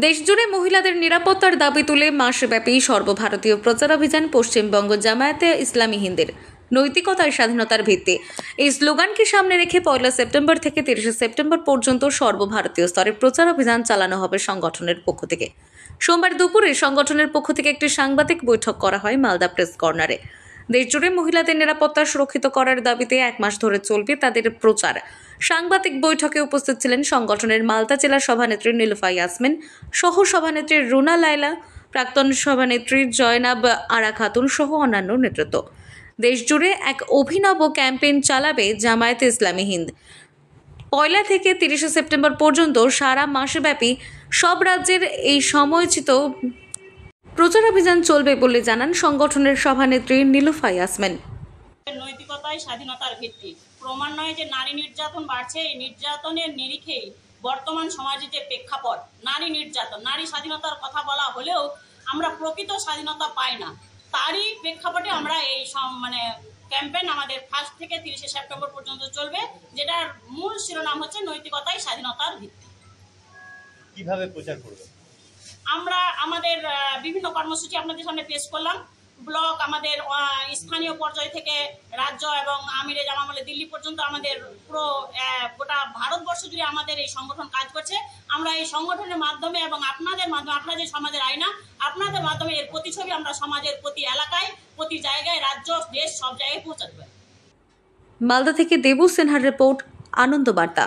দেশজুড়ে মহিলাদের নিরাপত্তার দাবি তুলে মাসব্যাপী সর্বভারতীয় প্রচারাভিযান পশ্চিমবঙ্গ জামায়াতে ইসলামী হিন্দের নৈতিকতার স্বাধীনতার ভিত্তি এই স্লোগানকে সামনে রেখে 1 সেপ্টেম্বর থেকে 30 সেপ্টেম্বর পর্যন্ত সর্বভারতীয় স্তরে প্রচারাভিযান চালানো হবে সংগঠনের পক্ষ থেকে। সোমবার দুপুরে সংগঠনের পক্ষ থেকে একটি সাংবাদিক বৈঠক করা হয় মালদা প্রেস কর্নারে। দেশজুড়ে মহিলাদের নিরাপত্তা সুরক্ষিত করার দাবিতে 1 মাস ধরে চলবে তাদের প্রচার। সাংবাদিক বৈঠকে উপস্থিত ছিলেন সংগঠনের মালদা জেলা সভানেত্রী নীলুফা ইয়াসমিন, সহ সভানেত্রী রুনা লায়লা, প্রাক্তন সভানেত্রী জয়নাব আরা খাতুন সহ অন্যান্য নেতৃত্ব। দেশজুড়ে এক অভিনব ক্যাম্পেইন চালাবে জামায়াতে ইসলামী হিন্দ। 1 থেকে 30 সেপ্টেম্বর পর্যন্ত সারা মাসব্যাপী সব রাজ্যের এই সময়োচিত প্রচারাভিযান চলবে বলে জানান সংগঠনের সভানেত্রী নীলুফা ইয়াসমিন। নৈতিকতাই স্বাধীনতার ভিত্তি। প্রমাণ নয় যে নারী নির্যাতন বাড়ছে। এই নির্যাতনের নিরিখেই বর্তমান সমাজে যে প্রেক্ষাপট, নারী নির্যাতন, নারী স্বাধীনতার কথা বলা হলেও আমরা প্রকৃত স্বাধীনতা পাই না। তারই প্রেক্ষাপটে আমরা এই ক্যাম্পেইন আমাদের 1 থেকে 30 সেপ্টেম্বর পর্যন্ত চলবে, যেটার মূল শিরোনাম হচ্ছে নৈতিকতাই স্বাধীনতার ভিত্তি। কিভাবে প্রচার করবে? আমরা আমাদের বিভিন্ন কর্মসূচি আপনাদের সামনে পেশ করলাম। ব্লক, আমাদের স্থানীয় পর্যায় থেকে রাজ্য এবং আমিরে জামামলে দিল্লি পর্যন্ত আমাদের পুরো গোটা ভারতবর্ষ জুড়ে আমাদের এই সংগঠন কাজ করছে। আমরা এই সংগঠনের মাধ্যমে এবং আপনাদের মাধ্যমে, আপনাদের সমাজের আয়না, আপনাদের মাধ্যমে এর প্রতিছবি আমরা সমাজের প্রতি এলাকায়, প্রতি জায়গায়, রাজ্য, দেশ সব জায়গায় পৌঁছাতে পারি। মালদা থেকে দেবু সিনহার রিপোর্ট, আনন্দ বার্তা।